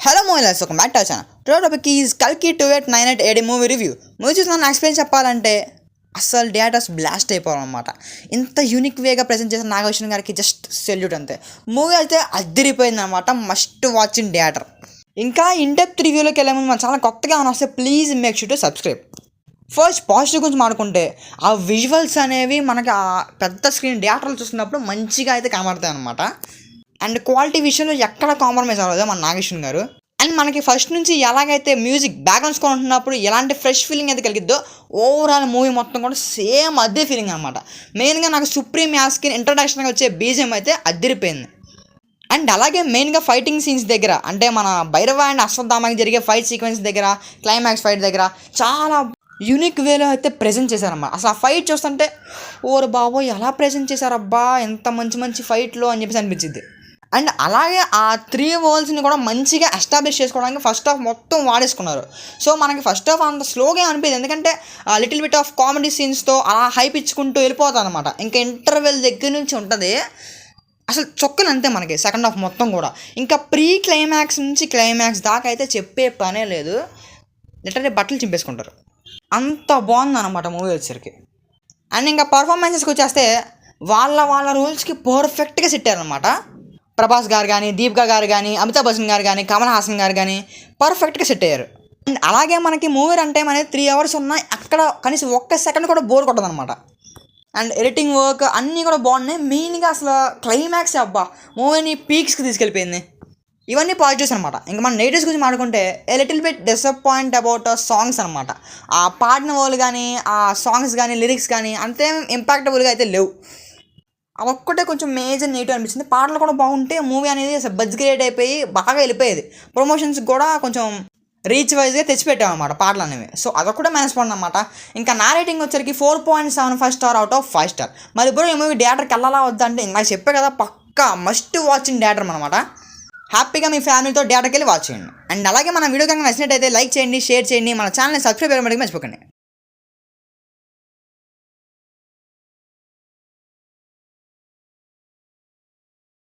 Hello మోయిలర్స్, ఒక mat వచ్చాను. Today topic is కల్కి 2898 AD మూవీ రివ్యూ. మూవీ చూసి నన్ను ఎక్స్ప్లెయిన్ చెప్పాలంటే అసలు థియేటర్స్ బ్లాస్ట్ అయిపోవాలన్నమాట. ఇంత యూనిక్ వేగా ప్రజెంట్ చేసిన నాగభూషణ్ గారికి జస్ట్ సెల్యూట్ అంతే. మూవీ అయితే అదిరిపోయింది అనమాట. Must watch in theatre. ఇంకా ఇన్ డెప్త్ రివ్యూలోకి వెళ్ళే ముందు మన ఛానల్ కొత్తగా ఏమైనా వస్తే please make sure to subscribe. First positive గురించి మాట్లాడుకుంటే ఆ విజువల్స్ అనేవి మనకి ఆ పెద్ద స్క్రీన్ థియేటర్లు చూస్తున్నప్పుడు మంచిగా అయితే కనబడతాయి అనమాట. అండ్ క్వాలిటీ విషయంలో ఎక్కడ కాంప్రమైజ్ అవ్వలేదు మన నాగేశ్వరన్ గారు. అండ్ మనకి ఫస్ట్ నుంచి ఎలాగైతే మ్యూజిక్ బ్యాక్గ్రౌండ్ స్కోర్ ఉంటున్నప్పుడు ఎలాంటి ఫ్రెష్ ఫీలింగ్ అయితే కలిగిద్దో ఓవరాల్ మూవీ మొత్తం కూడా సేమ్ అదే ఫీలింగ్ అనమాట. మెయిన్గా నాకు సుప్రీం యాస్కిన్ ఇంట్రడక్షన్గా వచ్చే బీజిఎం అయితే అదిరిపోయింది. అండ్ అలాగే మెయిన్గా ఫైటింగ్ సీన్స్ దగ్గర, అంటే మన భైరవ అండ్ అశ్వత్థామకి జరిగే ఫైట్ సీక్వెన్స్ దగ్గర, క్లైమాక్స్ ఫైట్ దగ్గర చాలా యూనిక్ వేలో అయితే ప్రజెంట్ చేశారమ్మా. అసలు ఆ ఫైట్ చూస్తుంటే ఓరు బాబోయ్ ఎలా ప్రజెంట్ చేశారబ్బా, ఎంత మంచి మంచి ఫైట్లో అని చెప్పేసి అనిపించింది. అండ్ అలాగే ఆ 3 వరల్డ్స్ని కూడా మంచిగా ఎస్టాబ్లిష్ చేసుకోవడానికి ఫస్ట్ హాఫ్ మొత్తం వాడేసుకున్నారు. సో మనకి ఫస్ట్ హాఫ్ అంత స్లోగా అనిపించింది, ఎందుకంటే లిటిల్ బిట్ ఆఫ్ కామెడీ సీన్స్తో అలా హైప్ ఇచ్చుకుంటూ వెళ్ళిపోతుంది అనమాట. ఇంకా ఇంటర్వెల్ దగ్గర నుంచి ఉంటుంది అసలు చొక్కలు అంతే మనకి సెకండ్ హాఫ్ మొత్తం కూడా. ఇంకా ప్రీ క్లైమాక్స్ నుంచి క్లైమాక్స్ దాకా అయితే చెప్పే పనే లేదు, లిటరలీ బట్టలు చింపేసుకుంటారు. అంత బాగుంది అనమాట మూవీ వచ్చేసరికి. అండ్ ఇంకా పర్ఫార్మెన్సెస్కి వచ్చేస్తే వాళ్ళ రూల్స్కి పర్ఫెక్ట్గా సెట్ అయ్యారనమాట. ప్రభాస్ గారు కానీ, దీపికా గారు కానీ, అమితాబ్ బచ్చన్ గారు కానీ, కమల్ హాసన్ గారు కానీ పర్ఫెక్ట్గా సెట్ అయ్యారు. అండ్ అలాగే మనకి మూవీ రన్ టైం అనేది 3 hours ఉన్నాయి, అక్కడ కనీసం ఒక్క సెకండ్ కూడా బోర్ కొట్టదు అనమాట. అండ్ ఎడిటింగ్ వర్క్ అన్నీ కూడా బాగున్నాయి. మెయిన్గా అసలు క్లైమాక్స్ అబ్బా మూవీని పీక్స్కి తీసుకెళ్ళిపోయింది. ఇవన్నీ పాజిటివ్స్ అనమాట. ఇంకా మన నెగిటివ్స్ గురించి మాట్లాడుకుంటే a little bit disappoint about songs అనమాట. ఆ పాడిన వాళ్ళు కానీ, ఆ సాంగ్స్ కానీ, లిరిక్స్ కానీ అంతేం ఇంపాక్టబుల్గా అయితే లేవు. అదొక్కటే కొంచెం మేజర్ నెగిటివ్ అనిపించింది. పాటలు కూడా బాగుంటే మూవీ అనేది అసలు బజ్ క్రియేట్ అయిపోయి బాగా వెళ్ళిపోయేది. ప్రమోషన్స్ కూడా కొంచెం రీచ్ వైజ్గా తెచ్చిపెట్టామన్నమాట పాటలు అనేవి. సో అదొక్కటే మైనస్ పాయింట్ అనమాట. ఇంకా నా రేటింగ్ వచ్చరికి 4.75 స్టార్ అవుట్ ఆఫ్ 5 స్టార్. మరి ఇప్పుడు ఈ మూవీ థియేటర్కి వెళ్ళాలా వద్దా అంటే నాకు చెప్పే కదా, పక్కా మస్ట్ వాచ్ ఇన్ థియేటర్ అనమాట. హ్యాపీగా మీ ఫ్యామిలీతో థియేటర్కి వెళ్ళి వాచ్ చేయండి. అండ్ అలాగే మన వీడియో కనుక నచ్చినట్టయితే లైక్ చేయండి, షేర్ చేయండి, మన ఛానల్ని సబ్స్క్రైబ్ చేయడం మర్చిపోకండి.